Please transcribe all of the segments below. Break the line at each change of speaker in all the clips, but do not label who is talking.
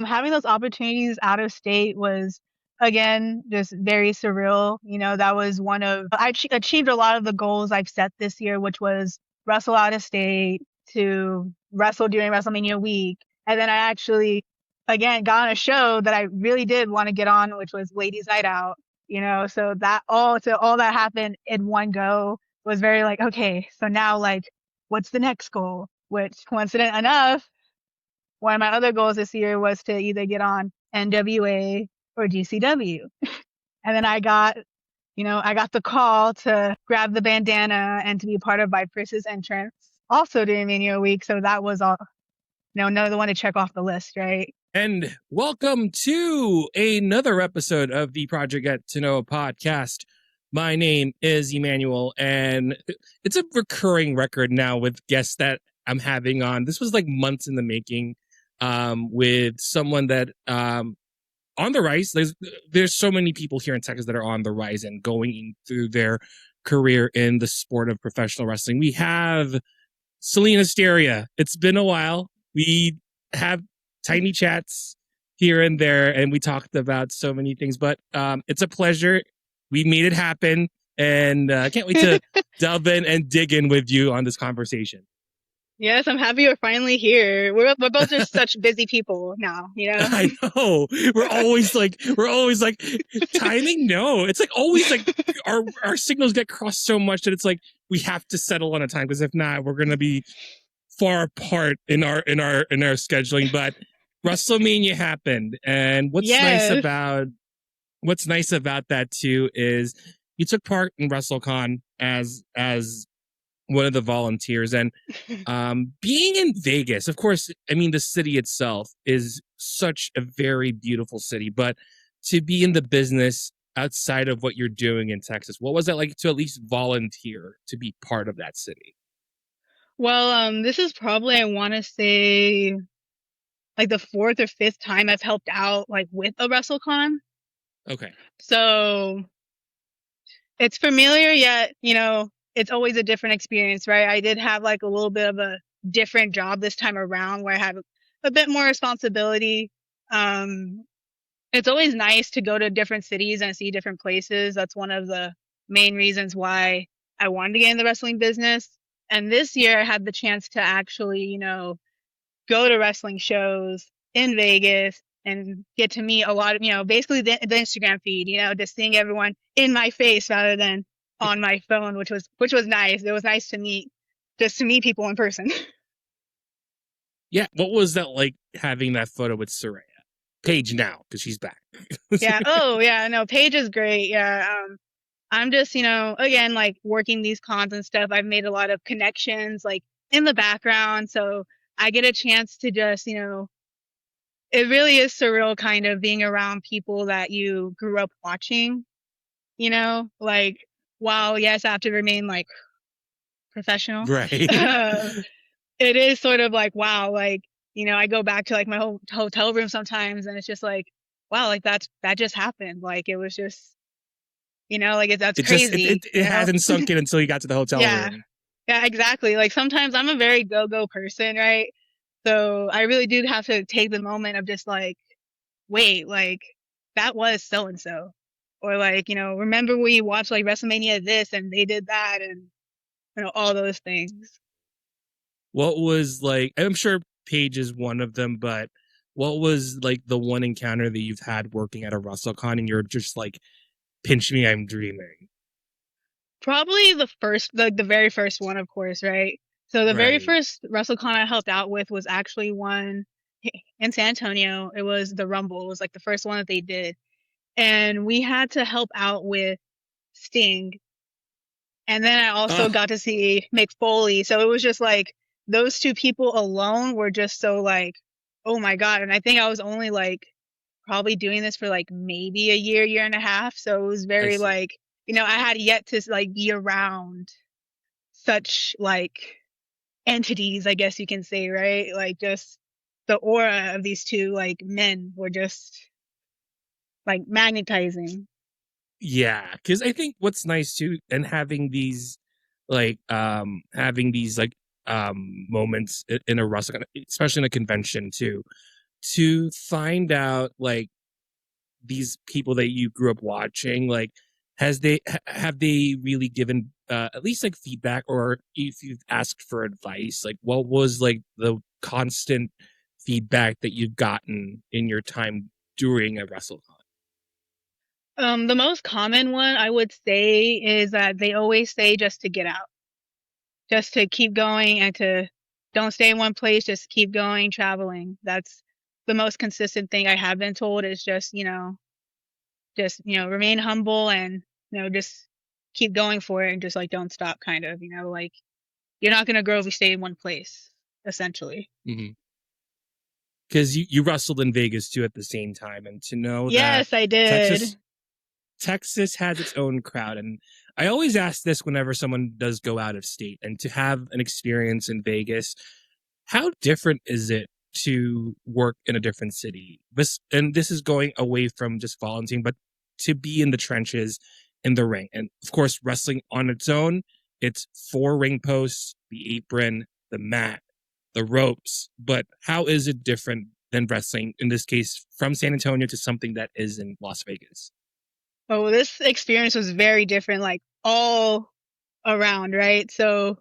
Having those opportunities out of state was, again, just very surreal. That was I achieved a lot of the goals I've set this year, which was wrestle out of state, to wrestle during WrestleMania week. And then I actually, again, got on a show that I really did want to get on, which was Ladies Night Out. So all that happened in one go was very like, okay, so now like, what's the next goal? Which, coincident enough, one of my other goals this year was to either get on NWA or GCW. And then I got the call to grab the bandana and to be part of Viper's entrance also during Mania week. So that was all, another one to check off the list, right?
And welcome to another episode of the Project Get to Know podcast. My name is Emmanuel, and it's a recurring record now with guests that I'm having on. This was like months in the making, with someone that on the rise. There's so many people here in Texas that are on the rise and going through their career in the sport of professional wrestling. We have Selene Sterea. It's been a while. We have tiny chats here and there, and we talked about so many things, but it's a pleasure. We made it happen, and I can't wait to delve in and dig in with you on this conversation.
Yes, I'm happy you're finally here. We're both just such busy people now,
I know. We're always like timing. No, it's like always like our signals get crossed so much that it's like we have to settle on a time, because if not, we're gonna be far apart in our scheduling. But WrestleMania happened, and what's nice about that too is you took part in WrestleCon as one of the volunteers, and being in Vegas, of course, I mean, the city itself is such a very beautiful city, but to be in the business outside of what you're doing in Texas, what was it like to at least volunteer to be part of that city?
Well, this is probably, I want to say, like the fourth or fifth time I've helped out like with a WrestleCon.
Okay.
So it's familiar, yet, it's always a different experience, right? I did have like a little bit of a different job this time around where I had a bit more responsibility. It's always nice to go to different cities and see different places. That's one of the main reasons why I wanted to get in the wrestling business. And this year I had the chance to actually, go to wrestling shows in Vegas and get to meet a lot of, basically the Instagram feed, just seeing everyone in my face rather than on my phone, which was nice. It was nice to meet people in person.
Yeah. What was that like, having that photo with Saraya? Paige now, because she's back.
Yeah. Oh, yeah. No, Paige is great. Yeah. I'm just, again, like working these cons and stuff. I've made a lot of connections like in the background. So I get a chance to just, it really is surreal kind of being around people that you grew up watching, like, while, yes, I have to remain like professional.
Right.
It is sort of like, wow, like, I go back to like my whole hotel room sometimes and it's just like, wow, like that just happened. Like it was just, like that's crazy.
It hasn't sunk in until you got to the hotel room.
Yeah, exactly. Like sometimes I'm a very go-go person, right? So I really do have to take the moment of just like, wait, like that was so-and-so. Or like, remember we watched like WrestleMania this and they did that, and all those things.
What was like, I'm sure Paige is one of them, but what was like the one encounter that you've had working at a WrestleCon and you're just like, pinch me, I'm dreaming?
Probably the very first one, of course, right? So the very first WrestleCon I helped out with was actually one in San Antonio. It was the Rumble. It was like the first one that they did. And we had to help out with Sting. And then I also got to see Mick Foley. So it was just like those two people alone were just so like, oh my God. And I think I was only like probably doing this for like maybe a year and a half. So it was very like, I had yet to like be around such like entities, I guess you can say, right? Like just the aura of these two like men were just like magnetizing.
Yeah, because I think what's nice too, and having these moments in a wrestling, especially in a convention too, to find out like these people that you grew up watching, like have they really given at least like feedback, or if you've asked for advice, like what was like the constant feedback that you've gotten in your time during a WrestleCon?
The most common one I would say is that they always say just to get out, just to keep going and to don't stay in one place, just keep going, traveling. That's the most consistent thing I have been told is just remain humble and, just keep going for it and just like don't stop kind of, like you're not going to grow if you stay in one place, essentially.
Because you wrestled in Vegas too at the same time, and to know that
Yes, I did.
Texas has its own crowd. And I always ask this whenever someone does go out of state, and to have an experience in Vegas, how different is it to work in a different city? This is going away from just volunteering, but to be in the trenches, in the ring. And of course, wrestling on its own, it's 4 ring posts, the apron, the mat, the ropes. But how is it different than wrestling, in this case, from San Antonio to something that is in Las Vegas?
Oh, this experience was very different, like all around, right? So,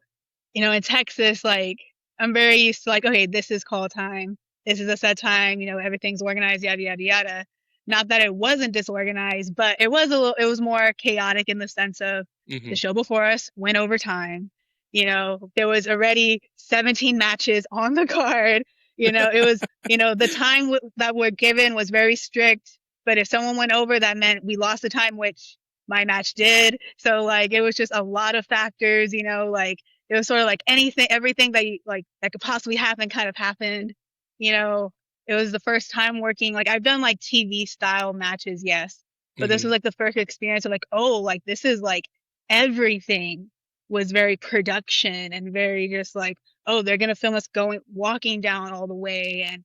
in Texas, like I'm very used to like, okay, this is call time. This is a set time, everything's organized, yada, yada, yada. Not that it wasn't disorganized, but it was more chaotic in the sense of the show before us went over time. There was already 17 matches on the card. It was, the time that we're given was very strict. But if someone went over, that meant we lost the time, which my match did. So like, it was just a lot of factors, like it was sort of like everything that could possibly happen kind of happened. It was the first time working, like I've done like TV style matches, yes. But this was like the first experience of like, oh, like this is like everything was very production and very just like, oh, they're gonna film us walking down all the way, and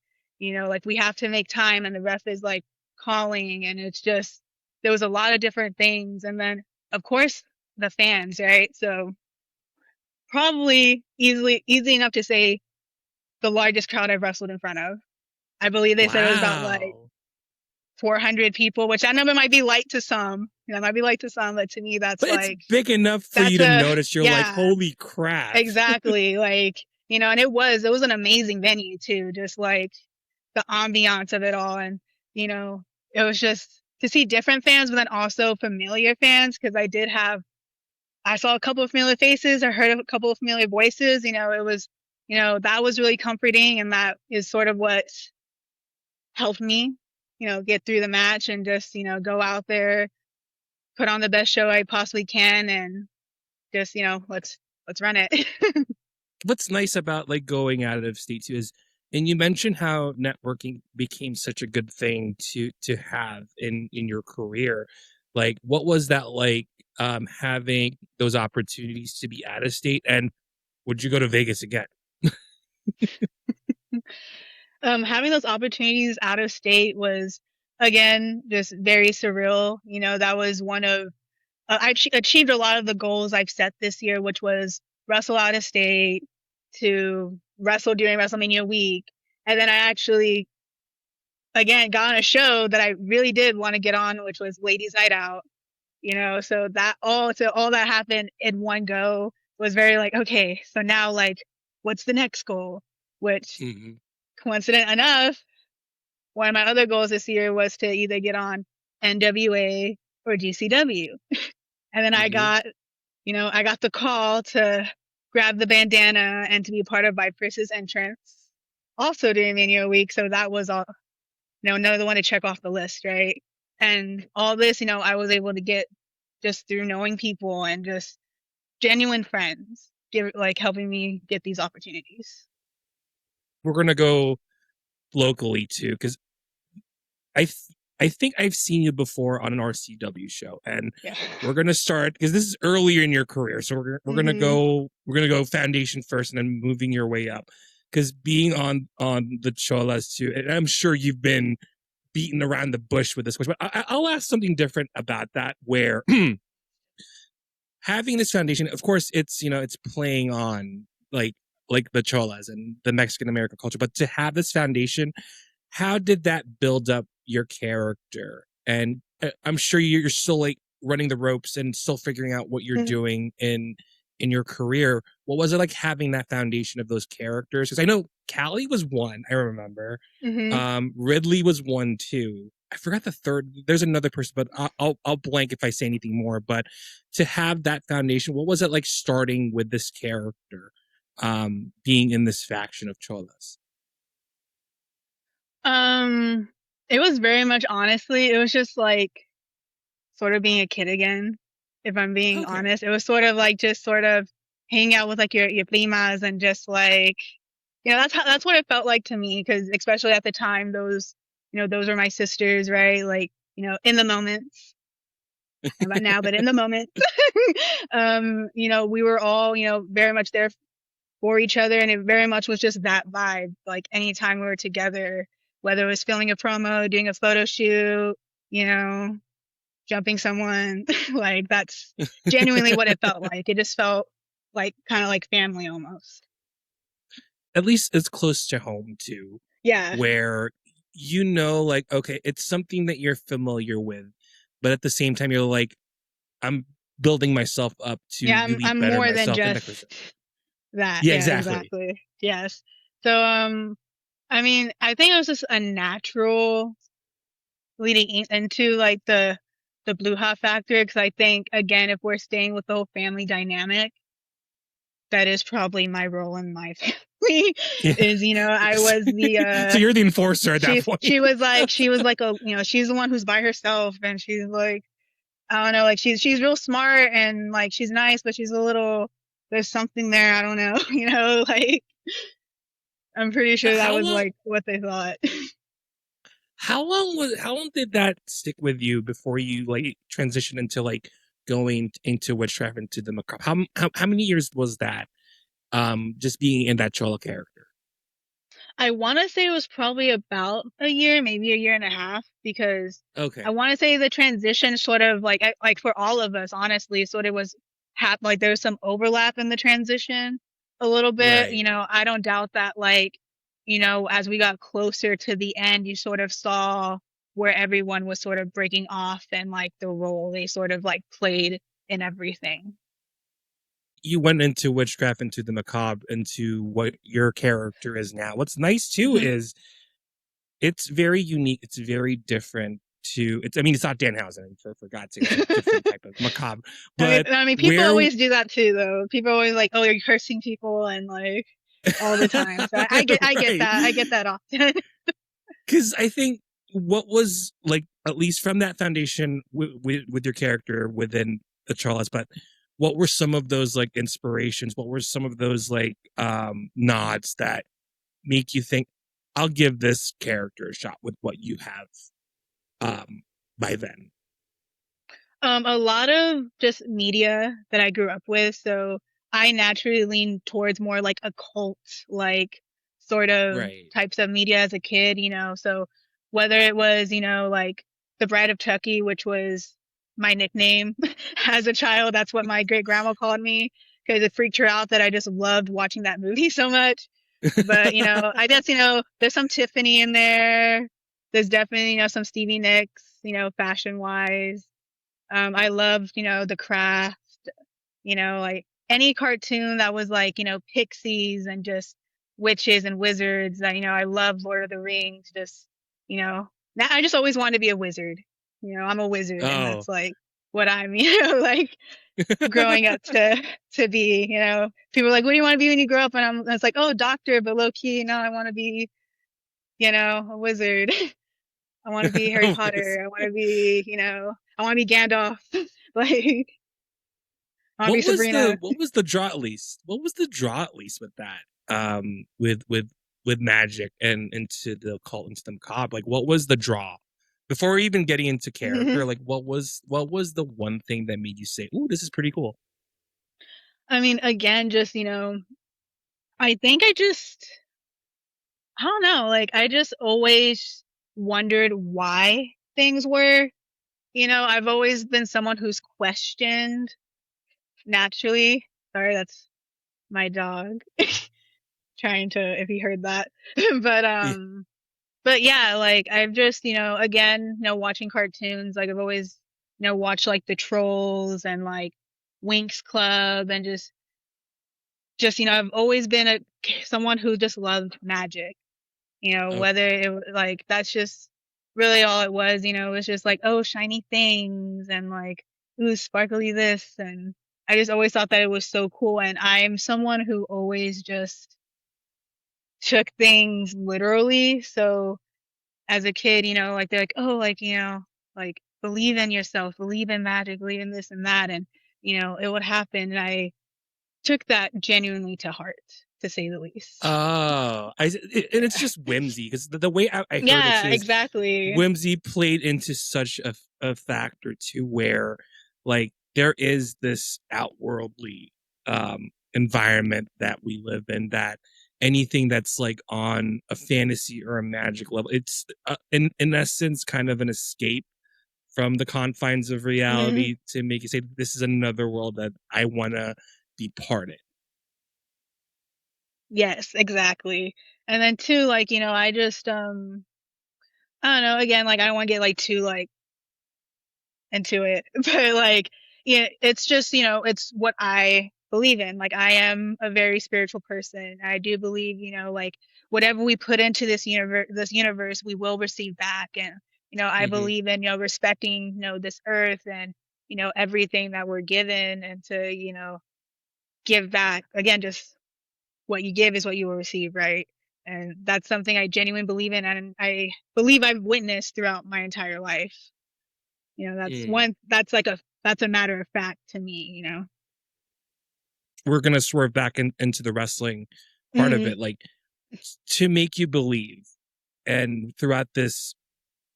like we have to make time, and the ref is like calling, and it's just there was a lot of different things, and then of course the fans, right? So probably easy enough to say the largest crowd I've wrestled in front of. I believe they said it was about like
Wow.
400 people, which that number might be light to some. Might be light to some, but to me,
But it's big enough for you
that's
to
a,
notice. You're like,
yeah,
holy crap.
exactly. Like, and it was an amazing venue too, just like the ambiance of it all. And, it was just to see different fans, but then also familiar fans. Cause I saw a couple of familiar faces. I heard a couple of familiar voices. It was, that was really comforting. And that is sort of what helped me, get through the match and just, go out there, put on the best show I possibly can, and just, let's run it.
What's nice about like going out of state too is, and you mentioned how networking became such a good thing to have in your career. Like, what was that like, having those opportunities to be out of state, and would you go to Vegas again?
Having those opportunities out of state was again just very surreal. That was one of I achieved a lot of the goals I've set this year, which was wrestle out of state, to wrestle during WrestleMania week, and then I actually again got on a show that I really did want to get on, which was Ladies Night Out. So all that happened in one go was very like, okay, so now like what's the next goal? Which coincident enough, one of my other goals this year was to either get on NWA or GCW. And then I got the call to grab the bandana and to be part of Viper's entrance also during Mania week. So that was all, another one to check off the list, right? And all this, I was able to get just through knowing people and just genuine friends, helping me get these opportunities.
We're gonna go locally too, because I think I've seen you before on an RCW show, and
Yeah.
we're gonna start because this is earlier in your career, so we're gonna go foundation first, and then moving your way up. Because being on the Cholas too, and I'm sure you've been beaten around the bush with this question, but I'll ask something different about that. Where having this foundation, of course, it's playing on like the Cholas and the Mexican American culture, but to have this foundation, how did that build up your character? And I'm sure you're still like running the ropes and still figuring out what you're doing in your career. What was it like having that foundation of those characters? Because I know Callie was one, I remember.
Mm-hmm.
Ridley was one too. I forgot the third. There's another person, but I'll blank if I say anything more. But to have that foundation, what was it like starting with this character, being in this faction of Cholas?
It was very much, honestly, it was just like sort of being a kid again, if I'm being
Okay.
honest. It was sort of like just sort of hanging out with like your primas and just like, that's what it felt like to me, because especially at the time, those were my sisters, right? Like, in the moments, not about now, but in the moment, we were all, very much there for each other, and it very much was just that vibe. Like anytime we were together, whether it was filming a promo, doing a photo shoot, you know, jumping someone, like that's genuinely what it felt like. It just felt like kind of like family almost.
At least it's close to home too,
Yeah.
where like, okay, it's something that you're familiar with, but at the same time, you're like, I'm building myself up to
Yeah,
really
I'm
better
more than
myself in the
just
person.
that.
Yeah,
Yeah,
exactly.
exactly. Yes. So I mean, I think it was just a natural leading into like the blue hot factor, because I think, again, if we're staying with the whole family dynamic, that is probably my role in my family.
Yeah.
Is, I was the
So you're the enforcer at that
she's
point.
she was like a, she's the one who's by herself, and she's like, I don't know, like she's real smart, and like she's nice, but she's a little, there's something there, I don't know, like I'm pretty sure that
How
was
long?
like what they thought.
How long did that stick with you before you like transitioned into like going into witchcraft into the macabre? How many years was that? Just being in that Chola character.
I want to say it was probably about a year, maybe a year and a half, because I
Okay.
want to say the transition sort of like for all of us, honestly, sort of was like there was some overlap in the transition a little bit.
Right.
I don't doubt that, like, as we got closer to the end, you sort of saw where everyone was sort of breaking off, and like the role they sort of like played in everything.
You went into witchcraft, into the macabre, into what your character is now. What's nice too
Hmm.
is it's very unique. It's very different to it's. I mean, it's not Danhausen for God's sake. It's a different type of macabre.
I mean,
But
people
where
always do that too, though. People are always like, "Oh, you're cursing people," and like all the time. So I get
right?
that. I get that often.
Because I think what was like at least from that foundation with your character within the Charles, but what were some of those like inspirations? What were some of those like nods that make you think I'll give this character a shot with what you have um by then?
A lot of just media that I grew up with, so I naturally lean towards more like occult, like sort of
Right.
types of media as a kid. So whether it was, like the Bride of Chucky, which was my nickname as a child, that's what my great grandma called me, because it freaked her out that I just loved watching that movie so much. But, I guess, there's some Tiffany in there. There's definitely, some Stevie Nicks, fashion wise. I loved, The Craft, like any cartoon that was like, pixies and just witches and wizards. That, I love Lord of the Rings. Just, I just always wanted to be a wizard. I'm a wizard, and
Oh.
that's like what I'm, like growing up to be. People are like, "What do you want to be when you grow up?" And it's like, "Oh, doctor," but low key, no, I want to be, a wizard. I want to be Harry Potter. I want to be, I want to be Gandalf. Like, I want to be Sabrina.
What was the draw at least? What was the draw at least with that? With magic and into the occult, into the macabre. Like what was the draw? Before even getting into character,
Hmm.
like what was the one thing that made you say, "Ooh, this is pretty cool"?
I mean, again, just, I think I don't know, like, I just always wondered why things were, I've always been someone who's questioned naturally. Sorry, that's my dog trying to, if he heard that. But,
Yeah.
but yeah, like I've just, again, watching cartoons, like I've always, watched like the Trolls and like Winx Club and just, I've always been someone who just loved magic,
Oh,
whether like that's just really all it was, it was just like, oh, shiny things and like, ooh, sparkly this. And I just always thought that it was so cool. And I'm someone who always just took things literally. So, as a kid, like they're like, oh, like, like believe in yourself, believe in magic, believe in this and that. And, it would happen. And I took that genuinely to heart, to say the least.
oh, and it's just whimsy because the way I heard it
Yeah,
too is
exactly.
whimsy played into such a factor too, where like there is this outworldly environment that we live in, that anything that's like on a fantasy or a magic level, it's in essence kind of an escape from the confines of
Hmm.
reality to make you say this is another world that I want to be part of.
Yes, exactly. And then too, like, I just, I don't know, again, like, I don't want to get like too like into it, but like, yeah, it's just, it's what I believe in. Like, I am a very spiritual person. I do believe, like whatever we put into this universe, we will receive back. And, I
Mm-hmm.
believe in, respecting, this earth and, everything that we're given and to, give back. Again, just what you give is what you will receive, right? And that's something I genuinely believe in and I believe I've witnessed throughout my entire life. That's a matter of fact to me.
We're gonna swerve back into the wrestling part of
Hmm.
it, like to make you believe. And throughout this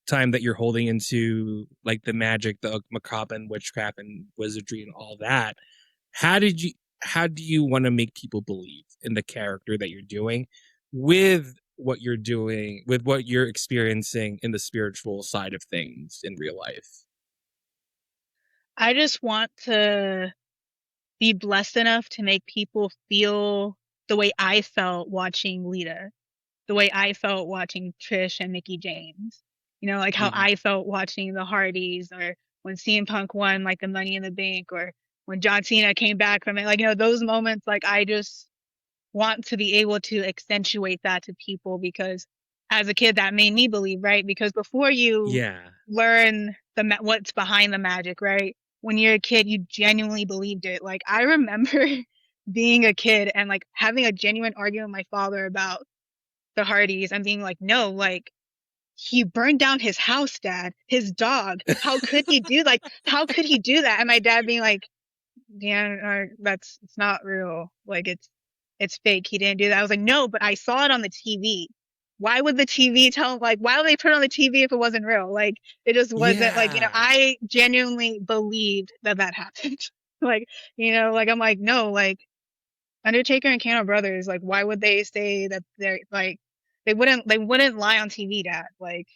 time that you're holding into like the magic, the macabre and witchcraft and wizardry and all that, how did you how do you want to make people believe in the character that you're doing with what you're doing, with what you're experiencing in the spiritual side of things in real life?
I just want to be blessed enough to make people feel the way I felt watching Lita, the way I felt watching Trish and Mickey James. Like how
Mm-hmm.
I felt watching the Hardys or when CM Punk won like the Money in the Bank or when John Cena came back from it. Like, those moments, like I just want to be able to accentuate that to people because as a kid that made me believe, right? Because before you
Yeah.
learn what's behind the magic, right? When you're a kid, you genuinely believed it. Like I remember being a kid and like having a genuine argument with my father about the Hardys and being like, no, like he burned down his house, dad, his dog. How could he do like how could he do that? And my dad being like, yeah, it's not real. Like it's fake. He didn't do that. I was like, no, but I saw it on the TV. Why would the TV tell like why would they put it on the TV if it wasn't real? Like it just wasn't like,
Yeah.
I genuinely believed that happened. Like, like I'm like, no, like Undertaker and Kano brothers, like why would they say that they're like they wouldn't lie on TV, dad. Like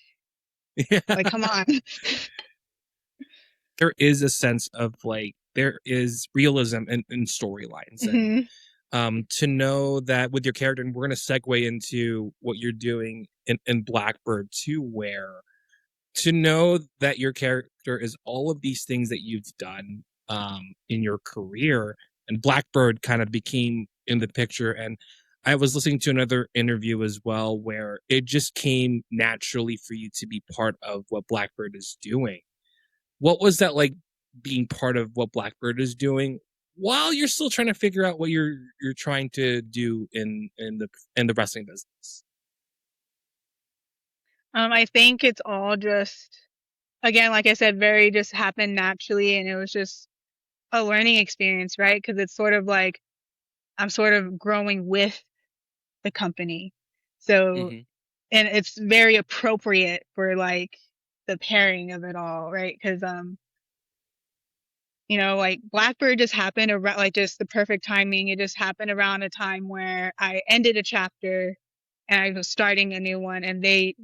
Yeah.
come on.
There is a sense of like there is realism in storylines, and
Hmm.
to know that with your character, and we're going to segue into what you're doing in Blackbird too, where to know that your character is all of these things that you've done in your career, and Blackbird kind of became in the picture. And I was listening to another interview as well where it just came naturally for you to be part of what Blackbird is doing. What was that like, being part of what Blackbird is doing while you're still trying to figure out what you're trying to do in the wrestling business?
I think it's all just again, like I said, very just happened naturally and it was just a learning experience, right? Because it's sort of like I'm sort of growing with the company. So,
Mm-hmm.
and it's very appropriate for like the pairing of it all, right? Because, like Blackbird just happened around like just the perfect timing. It just happened around a time where I ended a chapter and I was starting a new one. And they,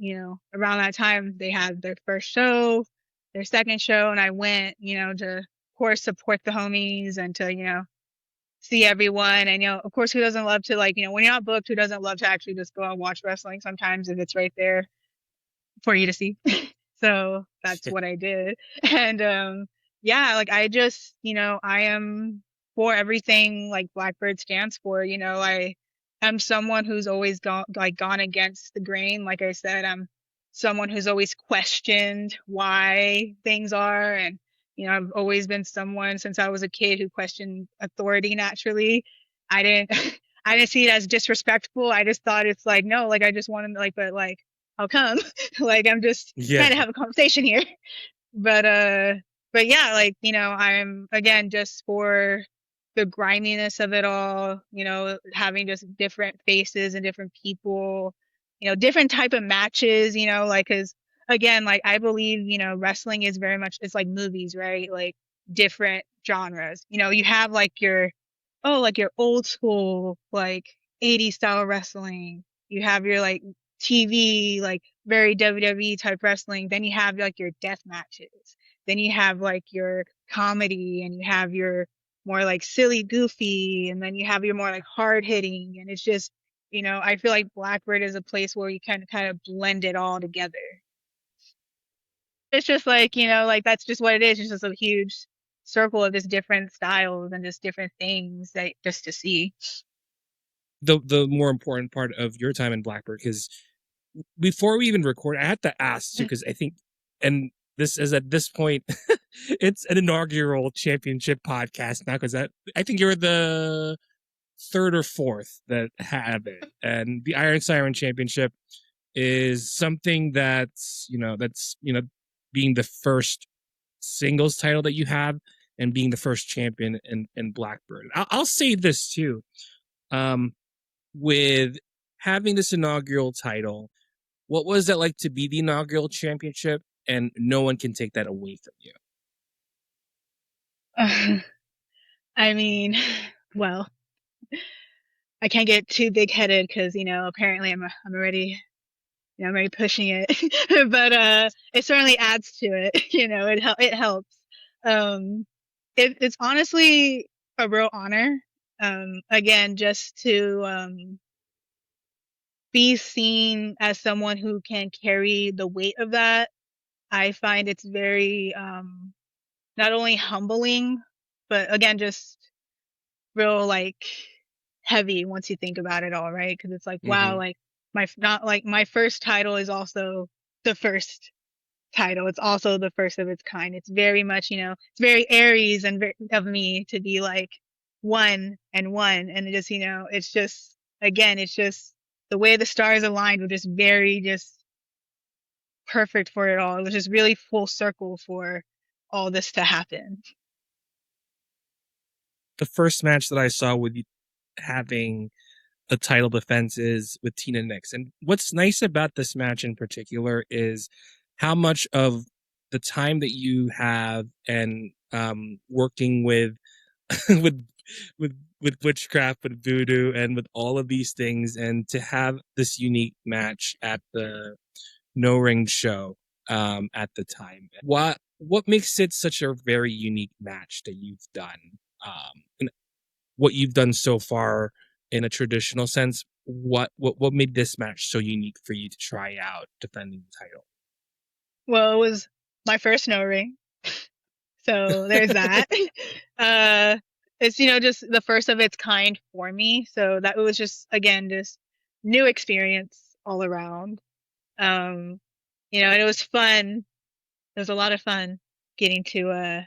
around that time, they had their first show, their second show, and I went, to, of course, support the homies and to, see everyone. And, of course, who doesn't love to, like, when you're not booked, who doesn't love to actually just go and watch wrestling sometimes if it's right there? for you to see. So that's what I did. And yeah, like I just, I am for everything like Blackbird stands for. I am someone who's always gone against the grain. Like I said, I'm someone who's always questioned why things are. And I've always been someone since I was a kid who questioned authority naturally. I didn't I didn't see it as disrespectful. I just thought it's like, no, like I just wanted like, but like how come? Like I'm just
Yeah.
trying to have a conversation here. But but yeah, like, I'm again just for the griminess of it all, having just different faces and different people, different type of matches, like cuz again, like I believe, wrestling is very much it's like movies, right? Like different genres. You have like your old school like 80s style wrestling. You have your like TV like very WWE type wrestling. Then you have like your death matches. Then you have like your comedy and you have your more like silly goofy and then you have your more like hard hitting and it's just I feel like Blackbird is a place where you can kind of blend it all together. It's just like, like that's just what it is. It's just a huge circle of just different styles and just different things that just to see.
The more important part of your time in Blackbird, because before we even record, I had to ask too, because I think, and this is at this point, it's an inaugural championship podcast now, because I think you're the third or fourth that have it, and the Iron Siren Championship is something that's being the first singles title that you have and being the first champion in Blackbird. I'll say this too, um, with having this inaugural title, what was it like to be the inaugural championship and no one can take that away from you?
I mean, well, I can't get too big headed because apparently I'm already I'm already pushing it, but it certainly adds to it. It helps. Um, it's honestly a real honor. Again, just to be seen as someone who can carry the weight of that. I find it's very not only humbling, but again, just real like heavy once you think about it all, right? Because it's like, wow,
Mm-hmm.
like my not like my first title is also the first title. It's also the first of its kind. It's very much, it's very Aries and of me to be like one, and it just, it's just again, it's just the way the stars aligned were just very just perfect for it all. It was just really full circle for all this to happen.
The first match that I saw with you having a title defense is with Tina Nix. And what's nice about this match in particular is how much of the time that you have and working with with with witchcraft, with voodoo, and with all of these things, and to have this unique match at the No Ring show at the time. What makes it such a very unique match that you've done? And what you've done so far in a traditional sense, what made this match so unique for you to try out defending the
Well, it was my first no ring. So there's that. uh it's just the first of its kind for me. So that was just again just new experience all around. And it was fun. It was a lot of fun getting to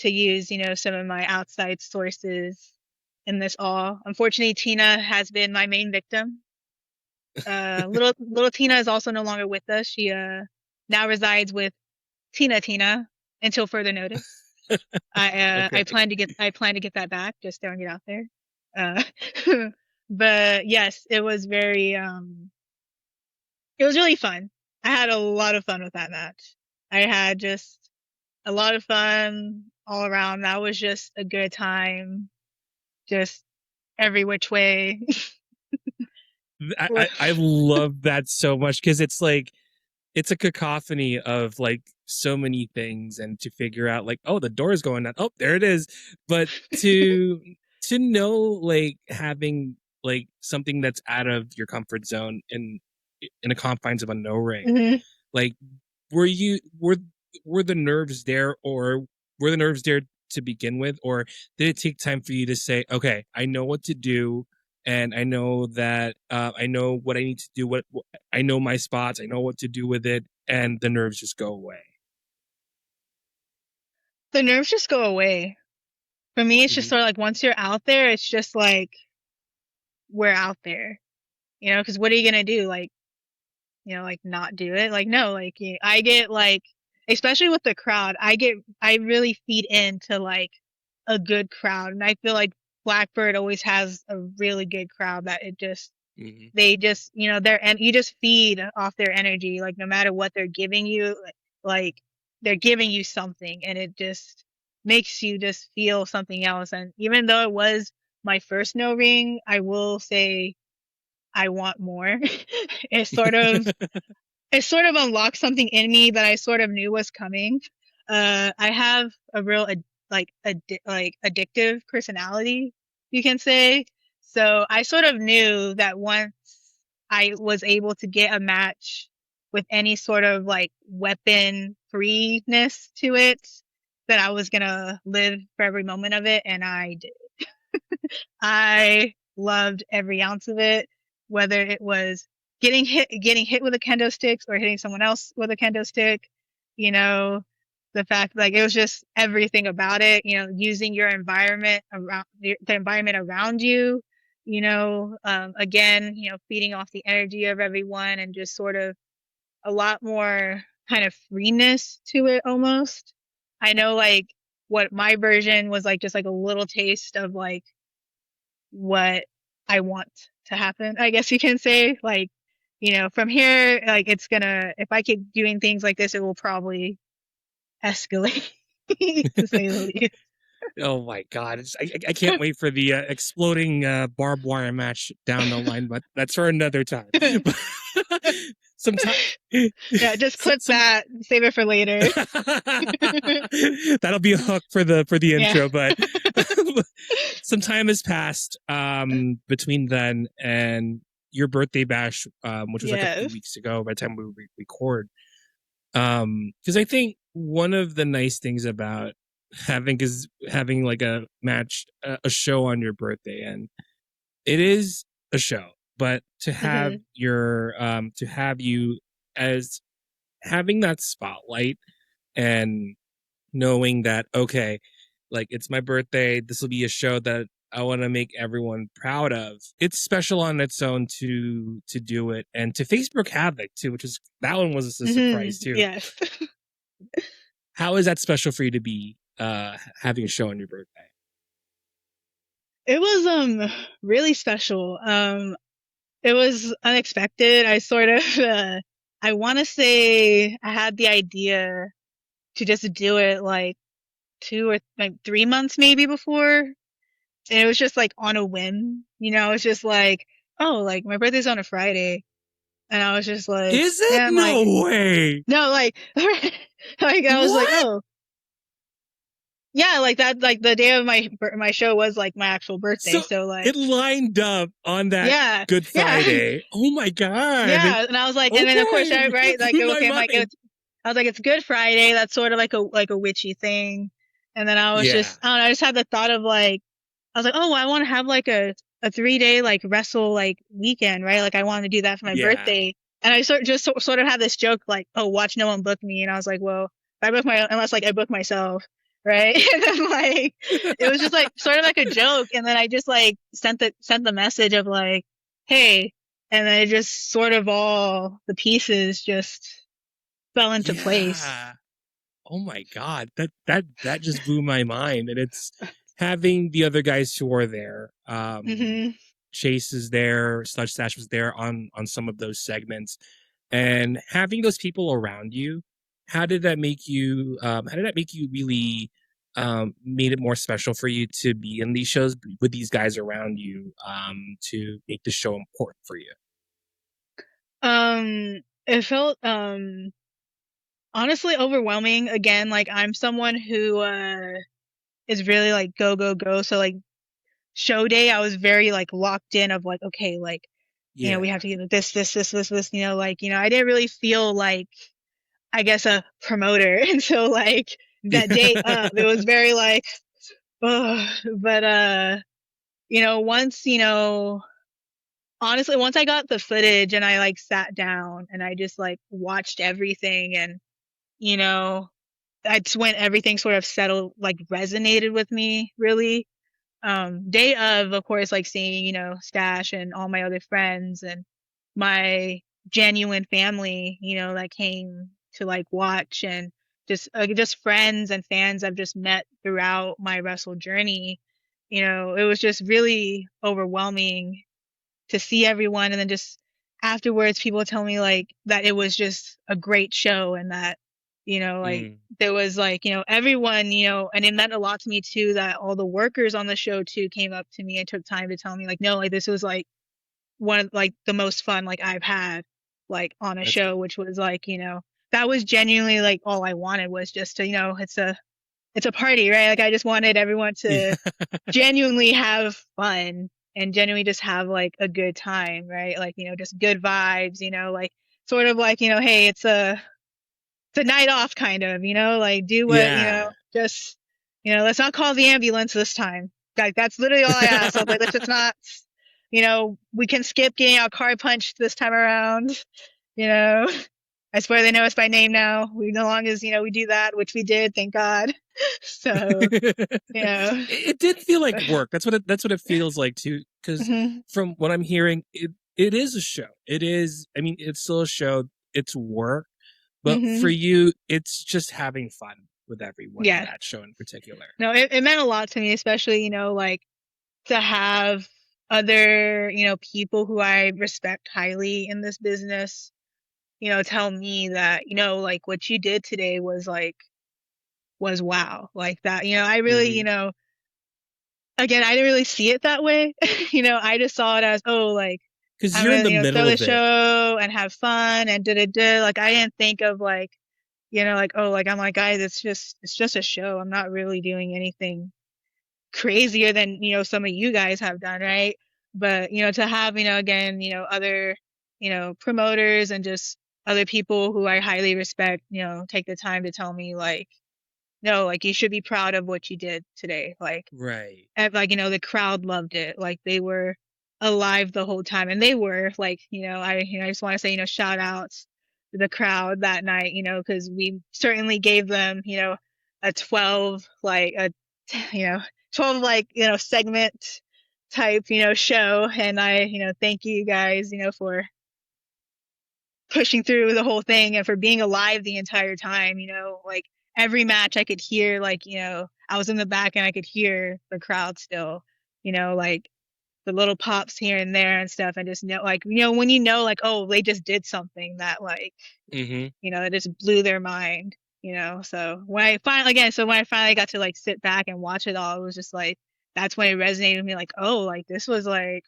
use, some of my outside sources in this all. Unfortunately, Tina has been my main victim. Little Tina is also no longer with us. She now resides with Tina until further notice. I
Okay.
plan to get that back. Just throwing it out there. Uh, but yes, it was really fun. I had a lot of fun with that match. I had just a lot of fun all around. That was just a good time, just every which way.
I love that so much because it's like it's a cacophony of like so many things, and to figure out like, oh, the door is going on, oh, there it is. But to know like having like something that's out of your comfort zone in the confines of a no ring,
Mhm.
Like, were the nerves there, or were the nerves there to begin with, or did it take time for you to say, okay, I know what to do, and I know that I know what I need to do, what I know my spots, I know what to do with it, and the nerves just go away?
The nerves just go away. For me, it's just
Mhm.
sort of like once you're out there, it's just like we're out there, because what are you gonna do? Like, like not do it? Like, no, like I get like, especially with the crowd, I really feed into like a good crowd, and I feel like Blackbird always has a really good crowd that it just
Mhm.
they just they're and you just feed off their energy, like no matter what they're giving you, like they're giving you something, and it just makes you just feel something else. And even though it was my first no ring, I will say I want more. it sort of it sort of unlocked something in me that I sort of knew was coming. I have a real like addictive personality, you can say. So I sort of knew that once I was able to get a match with any sort of like weapon freeness to it, that I was gonna live for every moment of it, and I did. I loved every ounce of it, whether it was getting hit with a kendo stick or hitting someone else with a kendo stick. You know, the fact like it was just everything about it. Using your environment around the environment around you. Again, feeding off the energy of everyone and just sort of a lot more kind of freeness to it almost. I know like what my version was like, just like a little taste of like what I want to happen, I guess you can say. Like, from here, like if I keep doing things like this, it will probably escalate, to say the least.
Oh my god! I can't wait for the exploding barbed wire match down the line, but that's for another time. Sometime,
Yeah, just
some,
clip
some
that, save it for later.
that'll be a hook for the
Yeah.
intro. But some time has passed between then and your birthday bash, which was like a few
Yes.
weeks ago by the time we record. Because I think one of the nice things about having like a match, a show on your birthday, and it is a show, but
Hmm.
to have you as having that spotlight, and knowing that, okay, like it's my birthday, this will be a show that I want to make everyone proud of. It's special on its own to do it, and to Facebook Havoc too, which is that one was a
Hmm.
surprise too.
Yes.
How is that special for you to be having a show on your birthday?
It was really special. It was unexpected. I sort of I want to say I had the idea to just do it like 2 or like 3 months maybe before. And it was just like on a whim, it's just like, oh, like my birthday's on a Friday. And I was just like,
Is it?
and like,
No way.
no, like, like I was like,
What?
oh, yeah, like that, like the day of my show was like my actual birthday.
So
So like,
it lined up on that
yeah,
Good
yeah,
Friday. Oh my god.
yeah. And I was like, and then of course,
Okay.
right, like,
Blew my
okay, I'm like,
mind.
I was like, it's Good Friday. That's sort of like a witchy thing. And then I was
Yeah.
just, I don't know, I just had the thought of like, I was like, oh, I want to have like a 3 day like wrestle like weekend, right? Like I want to do that for my
Yeah.
birthday. And I sort of had this joke like, oh, watch no one book me. And I was like, well, if I book unless like I book myself, right? And then like it was just like sort of like a joke. And then I just like sent the message of like, hey, and then it just sort of all the pieces just fell into place.
Yeah. Oh my god. That just blew my mind. And it's having the other guys who are there.
Hmm.
Chase is there, Sludge Stash was there on some of those segments, and having those people around you. How did that make you really made it more special for you to be in these shows with these guys around you, to make the show important for you?
It felt honestly overwhelming. Again, like I'm someone who is really like go go go. So like show day, I was very like locked in of like, okay, like we
Yeah.
have to get this, like I didn't really feel like I guess, a promoter. And so like that day up, it was very like, oh, but, once, honestly, once I got the footage and I like sat down and I just like watched everything and, you know, that's when everything sort of settled, like resonated with me really. Day of course, like seeing, Stash and all my other friends and my genuine family, that came to like watch and just friends and fans I've just met throughout my wrestle journey. It was just really overwhelming to see everyone, and then just afterwards people tell me like that it was just a great show, and that like
Mm,
there was like everyone, and it meant a lot to me too that all the workers on the show too came up to me and took time to tell me like, no, like this was like one of like the most fun like I've had like on a
that's
show,
good.
which was like, that was genuinely like all I wanted was just to, it's a party, right? Like I just wanted everyone to
Yeah.
genuinely have fun and genuinely just have like a good time, right? Like, just good vibes, like sort of like, hey, it's a night off kind of, like do what,
Yeah.
just, let's not call the ambulance this time. Like that's literally all I asked. I was like, let's just not, we can skip getting our car punched this time around, you know. I swear they know us by name now. We no longer, we do that, which we did, thank God. So,
it,
you know.
it did feel like work. That's what it feels like too. Because
Mhm.
from what I'm hearing, it is a show. It is. I mean, it's still a show. It's work, but for
Mhm.
you, it's just having fun with everyone in
Yeah.
that show in particular.
No, it meant a lot to me, especially, like to have other, people who I respect highly in this business, tell me that, like what you did today was like, was wow. Like that, I really,
Mm-hmm.
again, I didn't really see it that way. I just saw it as, oh, like,
Because
I'm
you're in
gonna,
the
throw
middle
the
of it.
show and have fun and da. Like I didn't think of like, like, oh, like I'm like, guys, it's just a show. I'm not really doing anything crazier than, some of you guys have done, right? But, to have, again, other, promoters and just other people who I highly respect, take the time to tell me like, no, like you should be proud of what you did today. Like,
Right.
and, like, the crowd loved it. Like they were alive the whole time, and they were like, I just want to say, shout outs to the crowd that night, because we certainly gave them, a 12 like a you know 12 like segment type show, and I thank you guys for pushing through the whole thing and for being alive the entire time. Like every match I could hear, like, I was in the back and I could hear the crowd still, like the little pops here and there and stuff. And just know, like, when like, oh, they just did something that, like,
Mm-hmm.
it just blew their mind, So when I finally got to like sit back and watch it all, it was just like, that's when it resonated with me, like, oh, like this was like,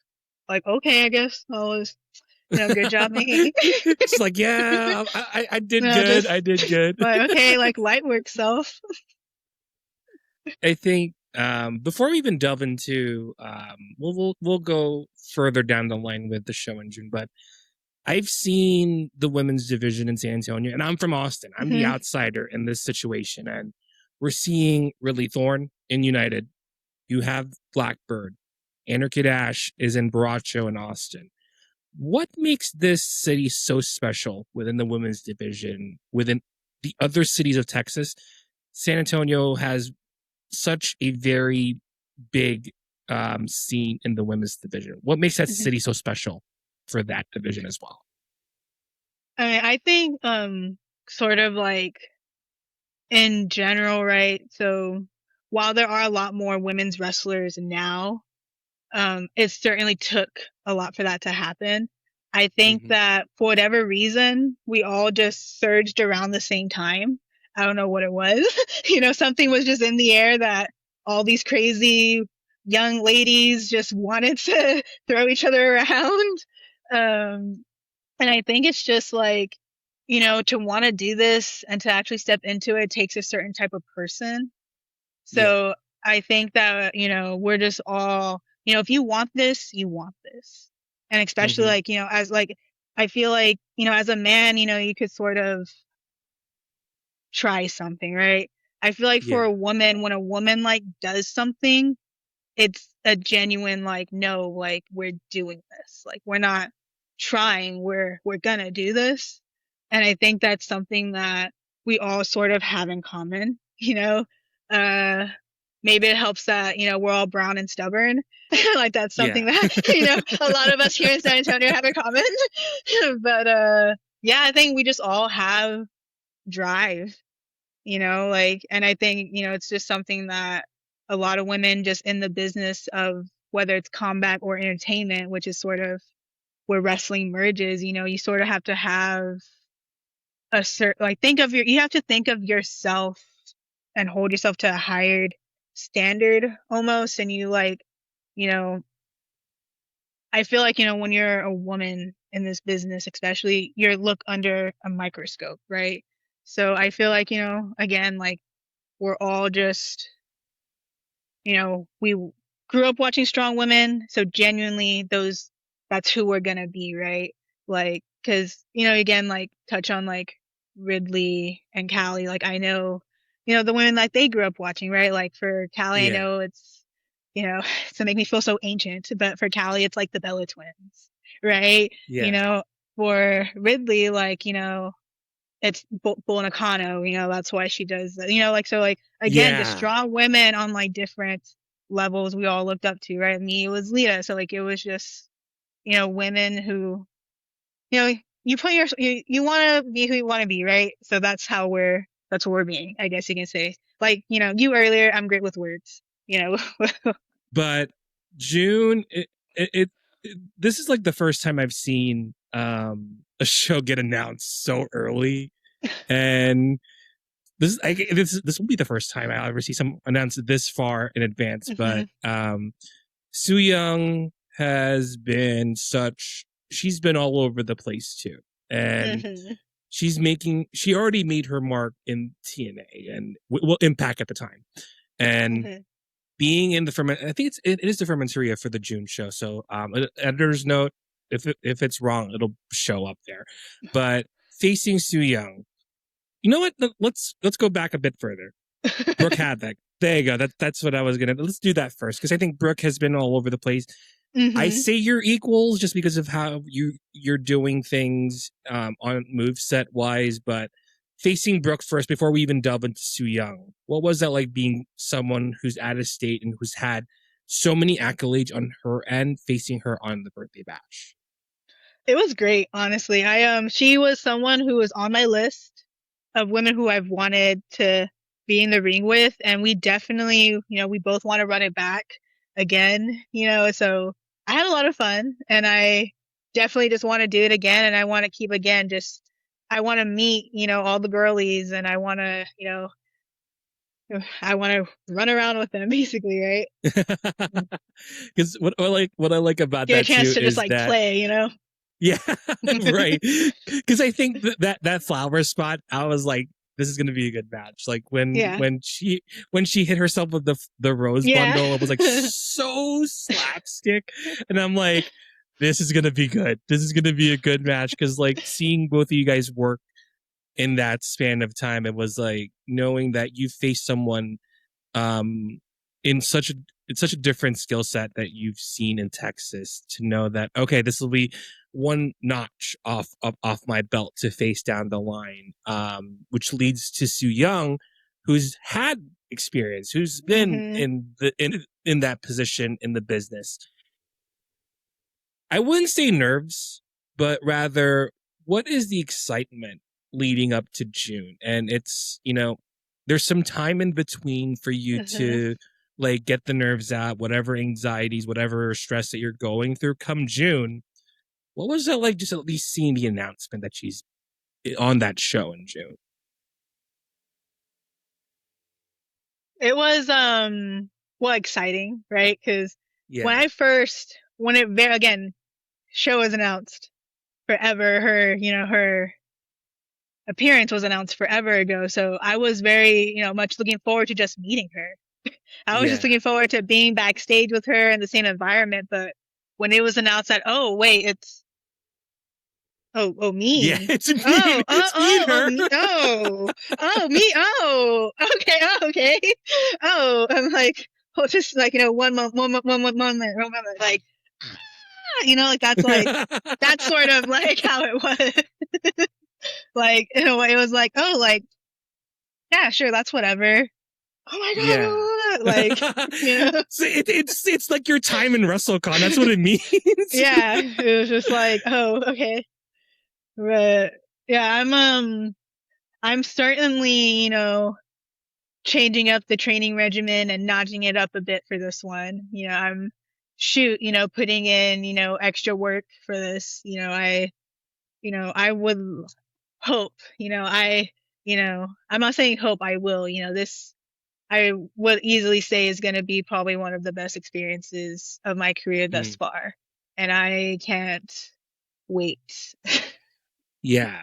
okay, I guess I was, good job me.
Just like, yeah, I did
No,
good.
just
I did good.
like, okay, like light work self.
I think before we even delve into we'll go further down the line with the show in June, but I've seen the women's division in San Antonio, and I'm from Austin. I'm the
Hmm.
outsider in this situation, and we're seeing Ridley Thorne in United. You have Blackbird. Anarchy Dash is in Baracho in Austin. What makes this city so special within the women's division, within the other cities of Texas? San Antonio has such a very big scene in the women's division. What makes that
Hmm.
city so special for that division as well?
I mean, I think sort of like in general, right? So while there are a lot more women's wrestlers now, it certainly took a lot for that to happen. I think
Mm-hmm.
that for whatever reason, we all just surged around the same time. I don't know what it was. Something was just in the air that all these crazy young ladies just wanted to throw each other around. Um, and I think it's just like, to want to do this and to actually step into it takes a certain type of person.
Yeah.
So I think that, we're just all, if you want this, you want this. And especially
Mm-hmm.
like, as like, I feel like, as a man, you could sort of, try something, right? I feel like for
Yeah.
a woman, when a woman like does something, it's a genuine like, no, like we're doing this. Like we're not trying, we're gonna do this. And I think that's something that we all sort of have in common, you know? Uh maybe it helps that, we're all brown and stubborn. Like that's something
Yeah.
that, a lot of us here in San Antonio have in common. But yeah, I think we just all have drive, like, and I think, it's just something that a lot of women just in the business of whether it's combat or entertainment, which is sort of where wrestling merges, you sort of have to have a certain, like, you have to think of yourself and hold yourself to a higher standard almost. And you like, you know, I feel like, when you're a woman in this business, especially, you're looked under a microscope, right? So I feel like, again, like we're all just, we grew up watching strong women, so genuinely that's who we're gonna be, right? Like, cause, again, like touch on like Ridley and Callie, like I know, the women that they grew up watching, right? Like for Callie, I
Yeah.
know it's, to make me feel so ancient, but for Callie, it's like the Bella twins, right?
Yeah.
For Ridley, like, it's Bull Nakano, that's why she does that. Like, so like again, just
Yeah.
strong women on like different levels we all looked up to, right? Me, it was Lita. So like it was just, women who, you put you want to be who you want to be, right? So that's what we're being, I guess you can say. Like, you earlier, I'm great with words,
But June, this is like the first time I've seen a show get announced so early, and this will be the first time I'll ever see some announced this far in advance.
hmm
But Soo Young has been she's been all over the place too, and
hmm
she already made her mark in TNA and well Impact at the time, and
hmm
being in the ferment. I think it is the fermenteria for the June show. So editor's note, if it's wrong, it'll show up there. But facing Soo Young, you know what? Let's go back a bit further. Brooke Haddock. There you go. That's what I was gonna. Let's do that first because I think Brooke has been all over the place. I
hmm
say you're equals just because of how you're doing things on move set wise, but facing Brooke first before we even delve into Soo Young, what was that like being someone who's out of state and who's had so many accolades on her end, facing her on the birthday bash?
It was great, honestly. She was someone who was on my list of women who I've wanted to be in the ring with, and we definitely, we both want to run it back again, so I had a lot of fun, and I definitely just want to do it again, and I want to keep again, just, I want to meet, all the girlies, and I want to run around with them, basically, right?
Because what I like about
Get a
that
chance
too
to just
is
like
that
play.
yeah, right. Because I think that flower spot, I was like, this is gonna be a good match. Like
Yeah.
when she hit herself with the rose
Yeah.
bundle, it was like so slapstick, and I'm like, this is gonna be good. This is gonna be a good match because like seeing both of you guys work in that span of time, it was like knowing that you faced someone um in such a it's such a different skill set that you've seen in Texas to know that okay, this will be one notch off my belt to face down the line, which leads to Soo Young, who's had experience, who's been
hmm
in that position in the business. I wouldn't say nerves, but rather what is the excitement leading up to June? And it's, there's some time in between for you
hmm
to like get the nerves out, whatever anxieties, whatever stress that you're going through come June. What was that like just at least seeing the announcement that she's on that show in June?
It was well exciting, right? Because
Yeah.
when it very again show was announced forever, her appearance was announced forever ago. So I was very, much looking forward to just meeting her. I was just
Yeah.
looking forward to being backstage with her in the same environment. But when it was announced that, oh wait, Oh,
Yeah,
me.
it's me.
Oh,
It's me and her.
me. Me. Oh, okay. Oh, okay. Oh, I'm like, well, just like, one moment, like, like that's sort of like how it was. Like, in a way, it was like, oh, like, yeah, sure, that's whatever. Oh my
Yeah.
God. Like,
So it's like your time in WrestleCon. That's what it means.
yeah, it was just like, oh, okay. But yeah, I'm certainly, changing up the training regimen and notching it up a bit for this one. I'm putting in, extra work for this. I would hope, I'm not saying hope, I will, this I would easily say is going to be probably one of the best experiences of my career thus
Mm,
far. And I can't wait.
yeah.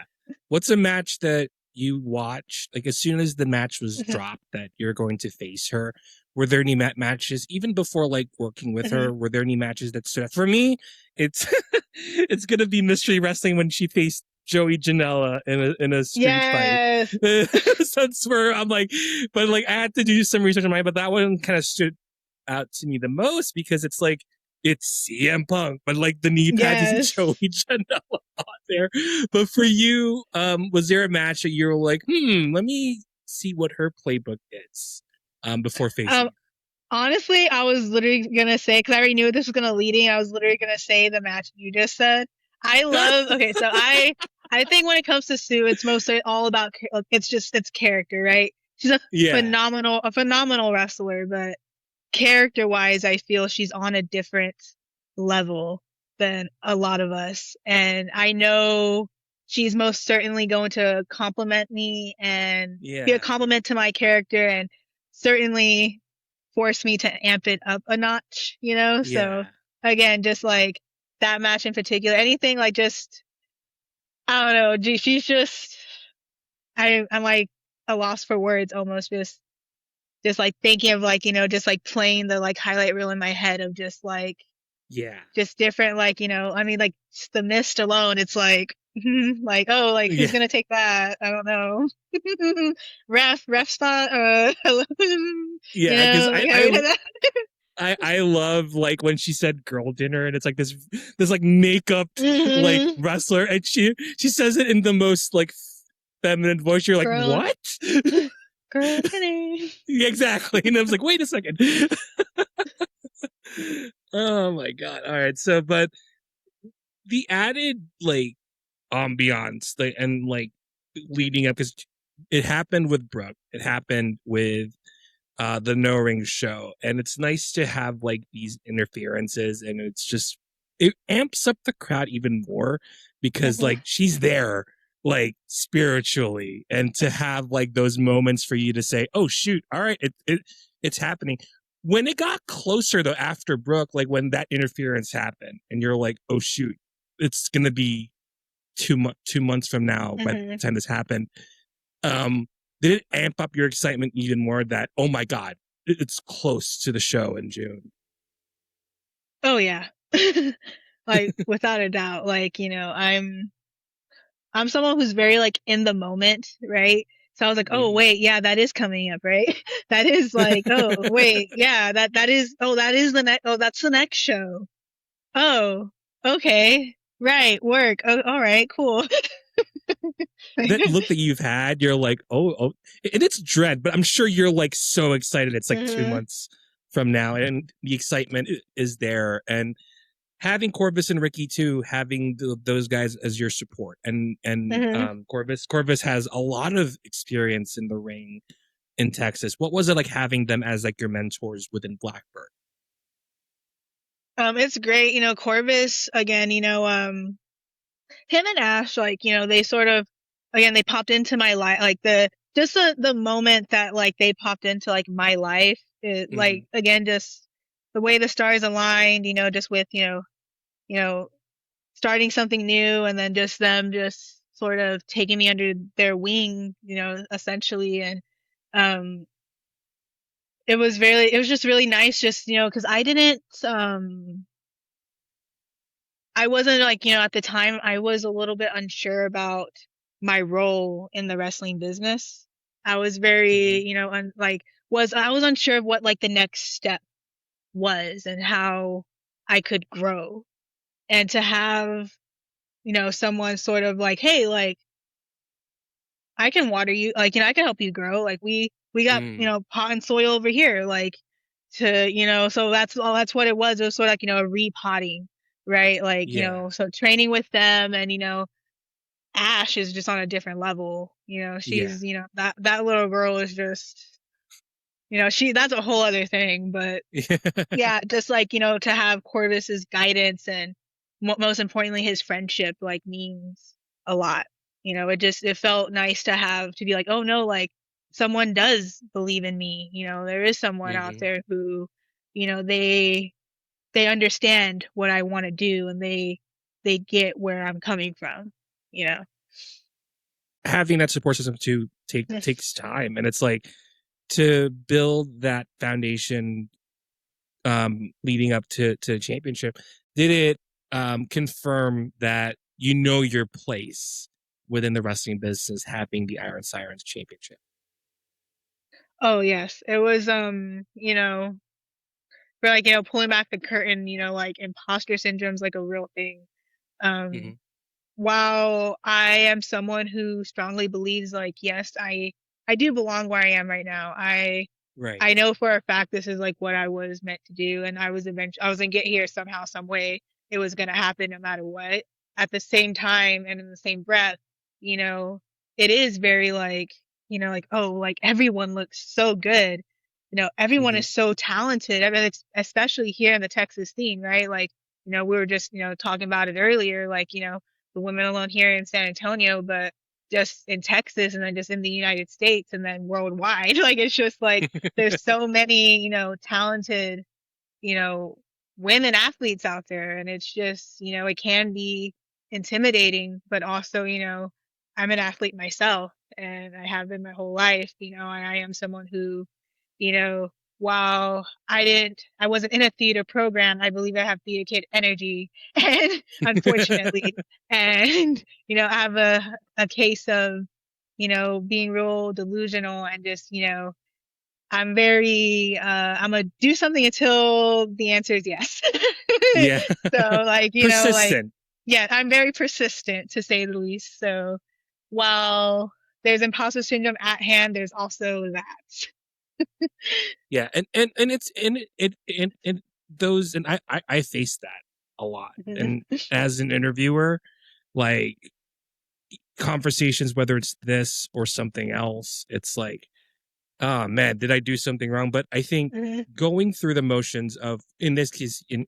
What's a match that you watched, like as soon as the match was dropped that you're going to face her? Were there any matches, even before like working with her? Were there any matches that stood out? For me, it's it's gonna be Mystery Wrestling when she faced Joey Janela in a street fight.
Yes.
So that's where I'm like, but like I had to do some research on mine, but that one kind of stood out to me the most because it's like it's CM Punk, but like the knee pads isn't
Yes.
Joey Janela on there. But for you, was there a match that you were like, let me see what her playbook is before facing?
Honestly, I was literally gonna say, because I already knew this was gonna lead in, I was literally gonna say the match you just said. I love. Okay, so I think when it comes to Sue, it's mostly all about it's character, right? She's a
Yeah,
phenomenal wrestler, but character wise, I feel she's on a different level than a lot of us, and I know she's most certainly going to compliment me and be a
yeah,
compliment to my character, and certainly force me to amp it up a notch, So
yeah,
again, just like that match in particular, anything like just I don't know, she's just I'm like a loss for words almost, just like thinking of like, just like playing the like highlight reel in my head of
yeah,
just different like, I mean like the mist alone, it's like like, oh, like who's
yeah,
gonna take that? I don't know. Ref spot,
yeah. Because
like how we did that.
I love like when she said girl dinner and it's like this like makeup like
Mm-hmm.
wrestler and she says it in the most like feminine voice. You're like,
Girl,
what?
girl dinner.
Yeah, exactly. And I was like, wait a second. Oh my god. All right. So but the added like ambiance like and like leading up because it happened with Brooke. It happened with the No Ring show. And it's nice to have like these interferences and it's just it amps up the crowd even more because
Mm-hmm.
like she's there like spiritually and to have like those moments for you to say, oh shoot, all right, it's happening. When it got closer though after Brooke, like when that interference happened and you're like, oh shoot, it's gonna be 2 months from now by the
Mm-hmm.
time this happened. Um, did it amp up your excitement even more that, oh my God, it's close to the show in June?
Oh yeah. Like without a doubt. Like, I'm someone who's very like in the moment, right? So I was like, oh
Mm.
wait, yeah, that is coming up, right? That is like, oh wait, yeah, that is the next, oh, that's the next show. Oh, okay, right, work. Oh, all right, cool.
That look that you've had, you're like, oh, and it's dread, but I'm sure you're like so excited. It's like two
Mm-hmm.
months from now, and the excitement is there. And having Corvus and Ricky too, having those guys as your support, and
Mm-hmm.
Corvus has a lot of experience in the ring in Texas. What was it like having them as like your mentors within Blackbird?
It's great, Corvus again, him and Ash, like, they sort of, again, they popped into my life, like just the moment that like they popped into like my life,
Mm-hmm.
like again, just the way the stars aligned, just with, you know, starting something new and then just them just sort of taking me under their wing, essentially. And, um, it was just really nice just, cause I I wasn't like, at the time I was a little bit unsure about my role in the wrestling business. I was very,
Mhm.
I was unsure of what like the next step was and how I could grow. And to have, someone sort of like, hey, like I can water you, like, I can help you grow. Like we got,
Mm,
pot and soil over here, like so that's what it was. It was sort of like, a repotting, right? Like,
yeah.
so training with them and, Ash is just on a different level.
Yeah.
She's, that little girl is just, that's a whole other thing, but yeah, just like, to have Corvus's guidance and most importantly, his friendship, like, means a lot. It felt nice to be like, oh no, like, someone does believe in me. There is someone out
Mhm.
there who, they understand what I want to do and they get where I'm coming from, you know.
Having that support system too takes time, and it's like to build that foundation leading up to championship. Did it confirm that you know your place within the wrestling business, having the Iron Sirens Championship?
Oh yes, it was for like, pulling back the curtain, like imposter syndrome's like a real thing. Um
Hmm.
while I am someone who strongly believes like yes, I do belong where I am right now.
Right.
I know for a fact this is like what I was meant to do, and I was gonna get here somehow, some way. It was gonna happen no matter what. At the same time and in the same breath, you know, it is very like, like, oh, like everyone looks so good. Everyone
Hmm.
is so talented. I mean, especially here in the Texas scene, right? Like, we were just, talking about it earlier, like, the women alone here in San Antonio, but just in Texas and then just in the United States and then worldwide. Like it's just like there's so many, talented, you know, women athletes out there. And it's just, it can be intimidating, but also, I'm an athlete myself and I have been my whole life, and I am someone who, you know, while I wasn't in a theater program, I believe I have theater kid energy and unfortunately, and, I have a case of, being real delusional and just, I'm gonna do something until the answer is yes.
Yeah.
So like,
Persistent.
yeah, I'm very persistent to say the least. So while there's imposter syndrome at hand, there's also that.
Yeah, and it's and those, and I face that a lot, and as an interviewer, like conversations, whether it's this or something else, it's like, oh man, did I do something wrong? But I think going through the motions of, in this case, in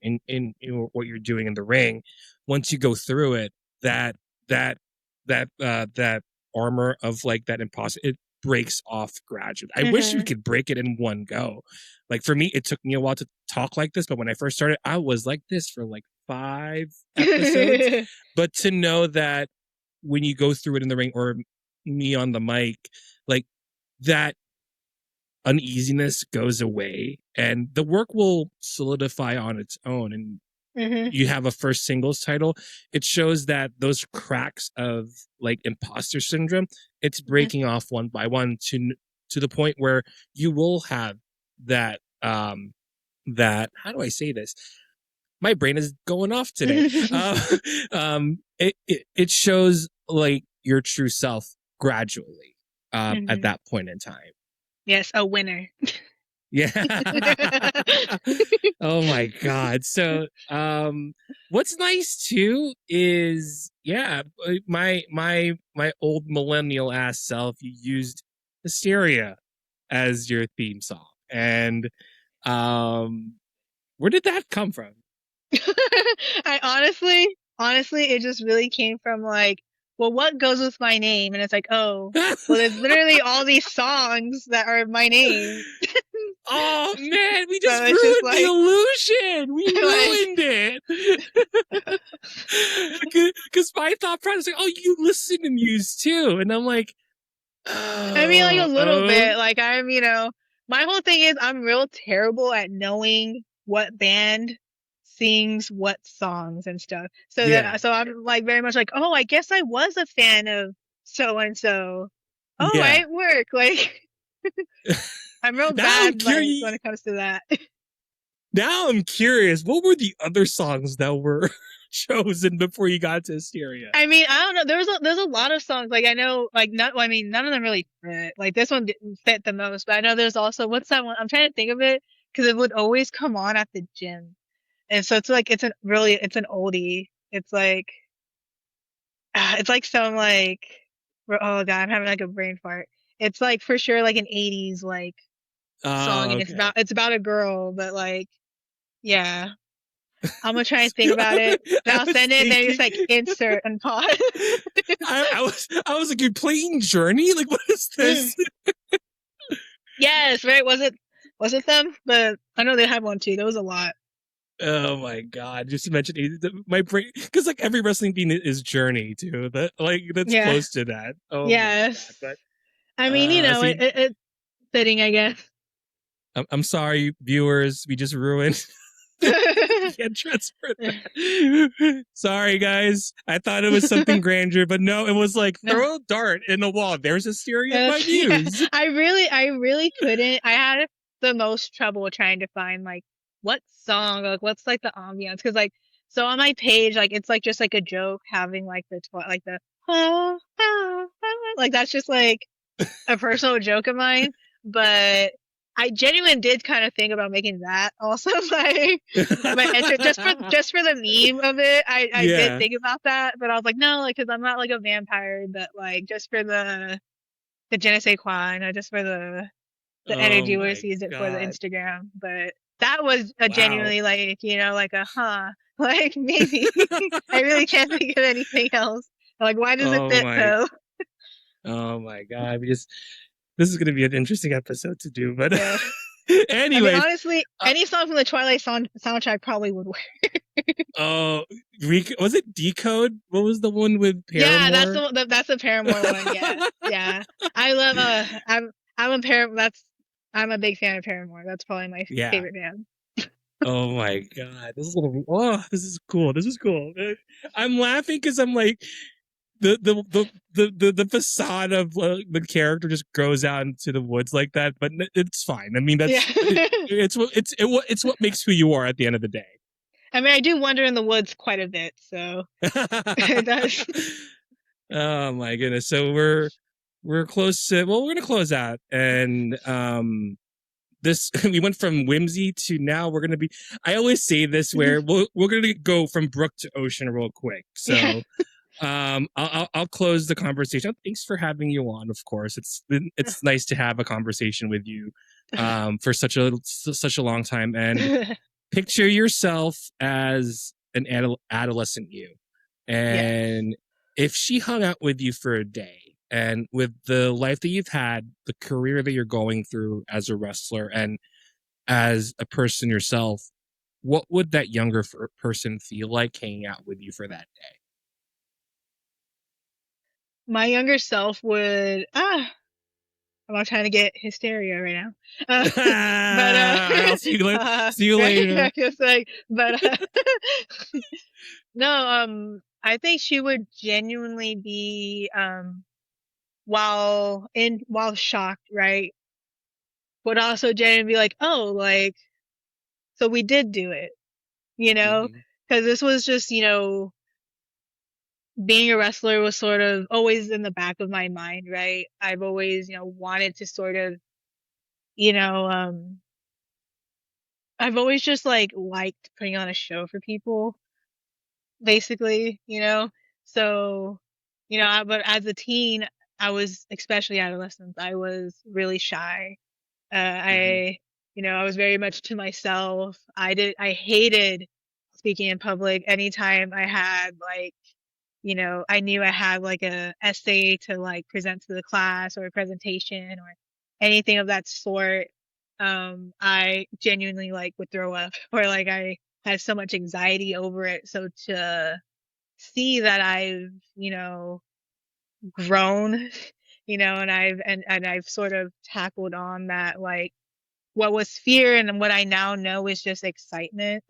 what you're doing in the ring, once you go through it, that that that armor of like that imposter, it breaks off gradually. I wish we
Mhm.
could break it in one go. Like for me, it took me a while to talk like this, but when I first started, I was like this for like 5 episodes. But to know that when you go through it in the ring, or me on the mic, like that uneasiness goes away and the work will solidify on its own, and
Mhm.
you have a first singles title. It shows that those cracks of like imposter syndrome, it's
Mhm.
breaking off one by one to the point where you will have that that, how do I say this, my brain is going off today. It shows like your true self gradually at
Mhm.
that point in time.
Yes, a winner.
Yeah. Oh my god. So, what's nice too is, yeah, my old millennial ass self, you used Hysteria as your theme song. And where did that come from?
I honestly, it just really came from like, well, what goes with my name? And it's like, oh, well, there's literally all these songs that are my name.
Oh man, we
So
just
it's just
ruined the
like,
illusion. We
like,
ruined it. Because my thought process was like, oh, you listen to Muse too. And I'm like,
I mean, like a
oh,
little bit. Like my whole thing is I'm real terrible at knowing what band sings what songs and stuff. So
Yeah.
that so I'm like very much like, oh, I guess I was a fan of so and so. Oh, I
Yeah.
at work. Like I'm real
Now I'm
bad like
curious.
when it comes to that.
Now I'm curious. What were the other songs that were chosen before you got to Hysteria?
I mean, I don't know. There's a lot of songs like I know like not I mean none of them really fit. Like this one didn't fit the most, but I know there's also what's that one? I'm trying to think of it because it would always come on at the gym. And so it's like it's an oldie. It's like some like oh god, I'm having like a brain fart. It's like for sure like an 80s like song
Oh,
and
okay.
it's about a girl, but like yeah. I'm gonna try and think about it. Then
I
I'll
was
send it, then you just
thinking.
like insert and pause.
I was like, you're playing Journey? Like, what is
Mm.
this?
Yes, right. Was it them? But I know they had one too. There was a lot.
Oh my god! Just to mention my brain, because like every wrestling theme is Journey too. That like that's
Yeah.
close to that. Oh my god!
Yes.
But
I mean, you know,
see,
it's fitting, I guess.
I'm sorry, viewers. We just ruined. Can't transfer that. Sorry, guys. I thought it was something grandeur, but no, it was like
No.
throw a dart in the wall. There's Hysteria of my
Yeah.
views.
I really couldn't. I had the most trouble trying to find like what song, like what's like the ambiance, because like so on my page, like it's like just like a joke having like like the like that's just like a personal joke of mine, but I genuinely did kind of think about making that also my entry just for the meme of it. I did
Yeah.
think about that, but I was like, no, like because I'm not like a vampire, but like just for the je ne sais quoi, you know, just for the
Oh
energy we
my
used it for the
god.
Instagram. But that was a
Wow.
genuinely like you know like a like maybe I really can't think of anything else. Like why does it
Oh
fit
my.
though?
Oh my god. This is going to be an interesting episode to do, but
Yeah. I mean,
anyways,
honestly,
uh,
any song from the Twilight soundtrack probably would work.
oh, was it Decode? What was the one with
Yeah, that's
Paramore?
that's the Paramore one. Yeah, yeah. I love I'm a I'm a big fan of Paramore. That's probably my
Yeah.
favorite band.
Oh my god, this is gonna be. Oh, this is cool. This is cool. I'm laughing because I'm like the facade of the character just goes out into the woods like that, but it's fine. I mean,
Yeah.
it's what makes who you are at the end of the day.
I mean, I do wander in the woods quite a bit, so it does.
Oh my goodness. So we're close to, well, we're gonna close out, and this we went from whimsy to now we're gonna be, I always say this where we're gonna go from brook to ocean real quick.
Yeah.
So I'll close the conversation. Thanks for having you on. Of course, it's nice to have a conversation with you for such a long time. And picture yourself as an adolescent you,
Yes.
and if she hung out with you for a day, and with the life that you've had, the career that you're going through as a wrestler and as a person yourself, what would that younger person feel like hanging out with you for that day?
My younger self would I'm not trying to get hysteria right now. But
I'll see you later. See you later.
just like but no, I think she would genuinely be while shocked, right? But also genuinely be like, "Oh, like so we did do it." You know?
Hmm.
Cuz this was just, you know, being a wrestler was sort of always in the back of my mind, right? I've always, you know, wanted to sort of, you know, I've always just like liked putting on a show for people, basically, you know? So, you know, but as a teen, I was, especially adolescent, I was really shy.
Hmm.
You know, I was very much to myself. I hated speaking in public. Anytime I had like, you know, I knew I had like a essay to like present to the class or a presentation or anything of that sort, I genuinely like would throw up or like I had so much anxiety over it. So to see that I've, you know, grown, you know, and I've sort of tackled on that like what was fear and what I now know is just excitement.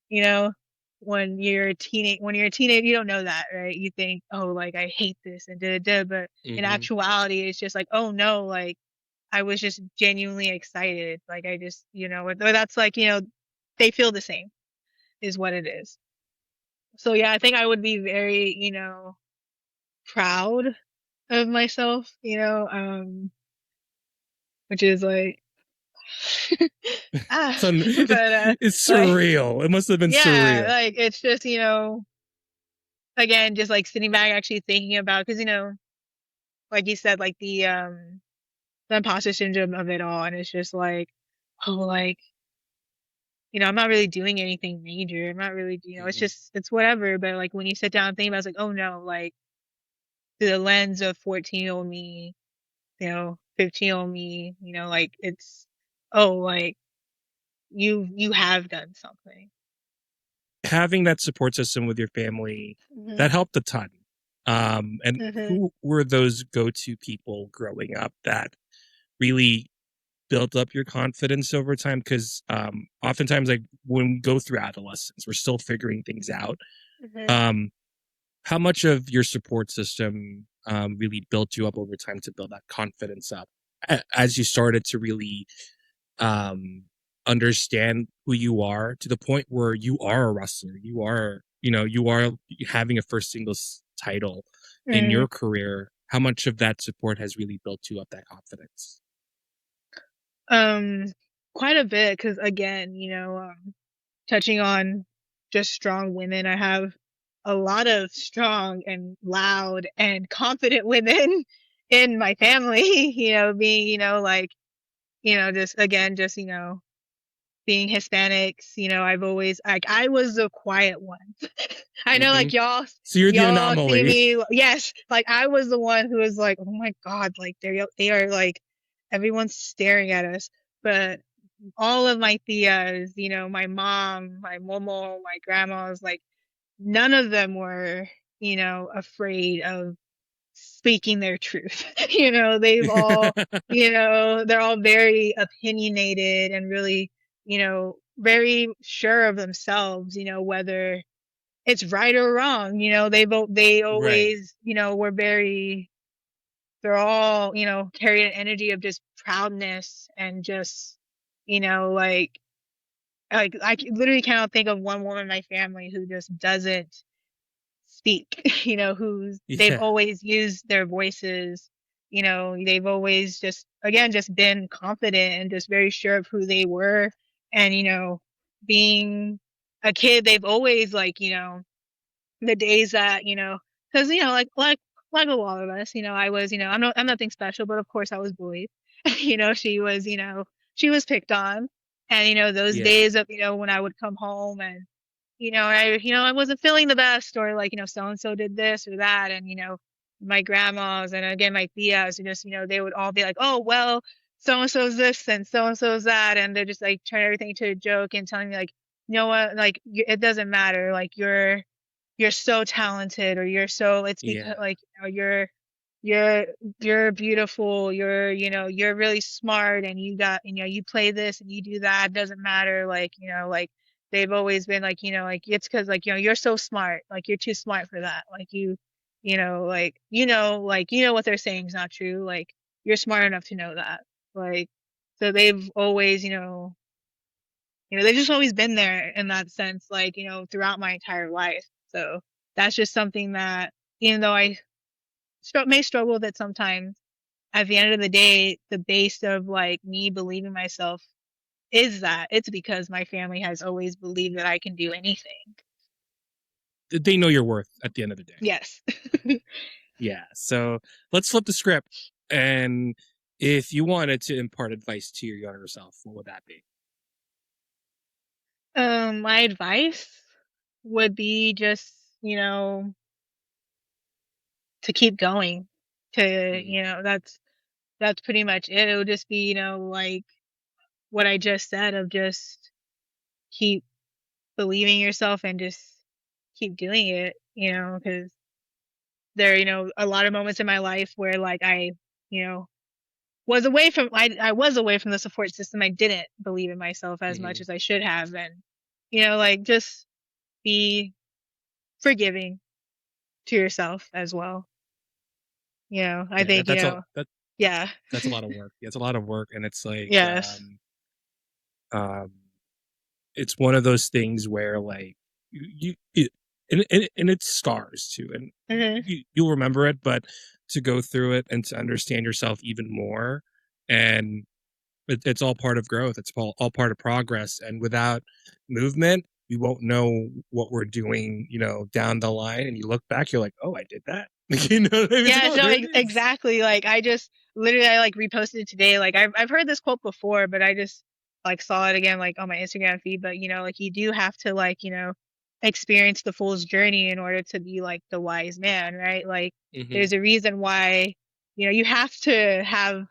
you know, when you're a teenager, you don't know that, right? You think, oh, like I hate this and da da da, but in
Hmm.
actuality, it's just like, oh no, like I was just genuinely excited. Like I just, or that's like, they feel the same is what it is. So yeah, I think I would be very, proud of myself, which is like,
So
but
it's
like,
surreal. It must have been
yeah,
surreal.
like it's just, again, just like sitting back, actually thinking about, because like you said, like the imposter syndrome of it all, and it's just like, oh, like, I'm not really doing anything major. I'm not really, it's
Hmm.
just, it's whatever. But like when you sit down and think about it, it's like, oh no, like through the lens of 14-year-old me, 15-year-old me, like it's, oh, like you have done something.
Having that support system with your family,
Hmm.
that helped a ton. And
Hmm.
who were those go-to people growing up that really built up your confidence over time? Because oftentimes, like when we go through adolescence, we're still figuring things out.
Hmm.
Um, how much of your support system really built you up over time to build that confidence up as you started to really um, understand who you are to the point where you are a wrestler, you are having a first singles title in
Hmm.
your career? How much of that support has really built you up that confidence?
Um, quite a bit, because again, touching on just strong women, I have a lot of strong and loud and confident women in my family, being, like, just again, just, being Hispanics, I've always like I was the quiet one. I know
Hmm.
like y'all
So you're the
y'all see
anomaly.
me, yes, like I was the one who was like, oh my God, like they are like everyone's staring at us. But all of my tias, my mom, my momo, my grandmas, like none of them were, afraid of speaking their truth. They've all, they're all very opinionated and really, very sure of themselves, whether it's right or wrong. They
Right.
always, were very, they're all, carry an energy of just proudness and just, like literally cannot think of one woman in my family who just doesn't speak, who's they've
Yeah.
always used their voices, they've always just again just been confident and just very sure of who they were. And being a kid, they've always like, the days that, because like a lot of us, I was, I'm nothing special, but of course I was bullied. She was, she was picked on. And those
Yeah.
days of, when I would come home and I wasn't feeling the best, or like, so and so did this or that. And, my grandmas and again, my tias, just, they would all be like, oh, well, so and so's this and so's that. And they're just like turning everything to a joke and telling me like, you know what, like, it doesn't matter. Like, you're so talented, or you're so, it's because
Yeah.
like, you're you're beautiful, you're really smart, and you got, you play this and you do that, it doesn't matter, like, like they've always been like, like it's because like, you're so smart, like you're too smart for that, like like like what they're saying is not true, like you're smart enough to know that, like, so they've always, they've just always been there in that sense, like, throughout my entire life. So that's just something that, even though I may struggle with it sometimes, at the end of the day, the base of like me believing myself is that it's because my family has always believed that I can do anything.
They know your worth at the end of the day.
Yes.
Yeah. So let's flip the script. And if you wanted to impart advice to your younger self, what would that be?
My advice would be just, to keep going. To,
Mhm.
that's pretty much it. It would just be, like what I just said of just keep believing yourself and just keep doing it, because there, a lot of moments in my life where like I, you know, I was away from the support system. I didn't believe in myself as much
Mhm.
as I should have. And like just be forgiving to yourself as well. I
Yeah,
think, yeah.
that's a lot of work. Yeah, it's a lot of work, and it's like
Yes.
um it's one of those things where like and it scars too, and
Hmm.
you'll remember it, but to go through it and to understand yourself even more, and it's all part of growth. It's all part of progress, and without movement, we won't know what we're doing. Down the line, and you look back, you're like, oh, I did that. You know what I mean? It's like,
Yeah,
oh,
no,
there it is.
exactly. Like I just literally I like reposted it today. Like I've heard this quote before, but I just like saw it again like on my Instagram feed. But like you do have to like, experience the fool's journey in order to be like the wise man, right? Like
Hmm.
there's a reason why, you have to have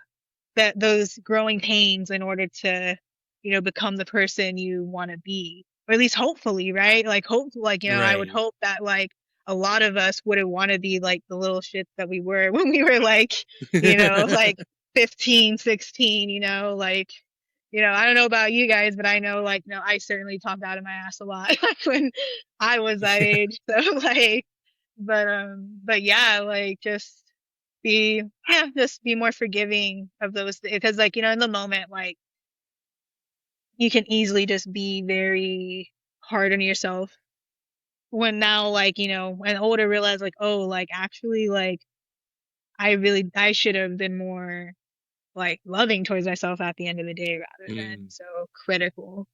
those growing pains in order to become the person you want to be, or at least hopefully, right? Like hope, like I would
Right.
hope that like a lot of us wouldn't want to be like the little shits that we were when we were like like 15, 16. Like I don't know about you guys, but I know like I certainly talked out of my ass a lot like when I was that age. So like but yeah, like just be more forgiving of those because like in the moment like you can easily just be very hard on yourself when now like when older realize like oh like actually like I should have been more like loving towards myself at the end of the day rather than
Mm.
so critical.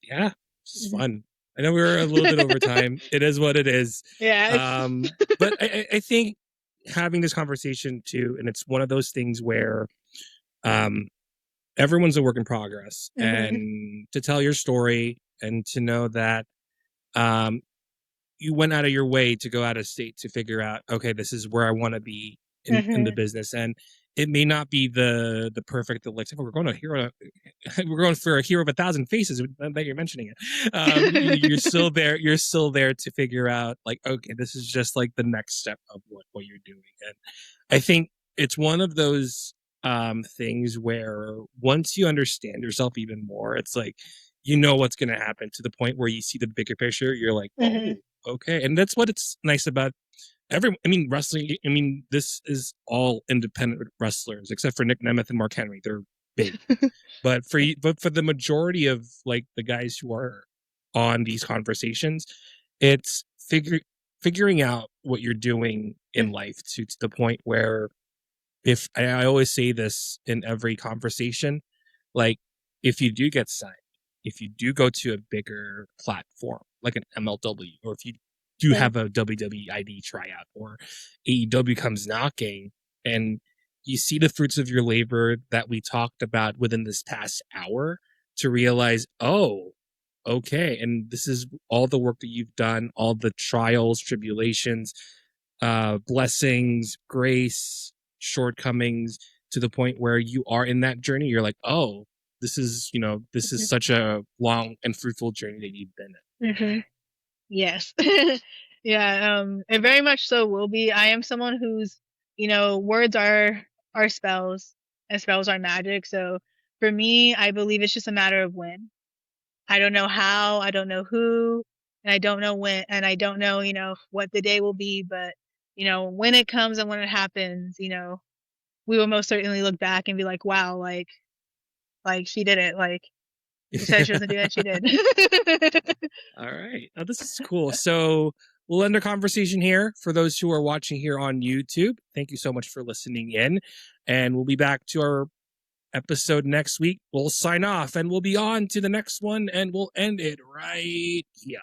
Yeah, this is
Mhm.
fun. I know we were a little bit over time. It is what it is.
Yeah, it's
But I think having this conversation too, and it's one of those things where um, everyone's a work in progress,
mhm,
and to tell your story and to know that um, you went out of your way to go out of state to figure out, okay, this is where I want to be in the
mhm,
business, and it may not be the perfect, like we're going to hero, we're going for a hero of 1,000 faces that you're mentioning it. You're still there to figure out like, okay, this is just like the next step of what you're doing. And I think it's one of those things where once you understand yourself even more, it's like what's going to happen, to the point where you see the bigger picture. You're like, oh,
mhm,
okay. And that's what it's nice about wrestling. I mean, this is all independent wrestlers except for Nick Nemeth and Mark Henry. They're big, but for the majority of like the guys who are on these conversations, it's figuring out what you're doing in life to the point where, if I always say this in every conversation, like if you do get signed, if you do go to a bigger platform like an MLW, or if you do
mhm,
have a WWE ID tryout, or AEW comes knocking, and you see the fruits of your labor that we talked about within this past hour, to realize, oh, okay, and this is all the work that you've done, all the trials, tribulations, blessings, grace, shortcomings, to the point where you are in that journey. You're like, oh, this is
mhm,
such a long and fruitful journey that you've been
mhm. Yes. Yeah, it very much so will be. I am someone who's, words are spells and spells are magic. So for me, I believe it's just a matter of when. I don't know how, I don't know who, and I don't know when, and I don't know, what the day will be, but when it comes and when it happens, we will most certainly look back and be like, wow, like she did it. Like she said she
in.
wasn't doing it, she did.
All right. Now, this is cool. So we'll end our conversation here. For those who are watching here on YouTube, thank you so much for listening in. And we'll be back to our episode next week. We'll sign off and we'll be on to the next one, and we'll end it right here.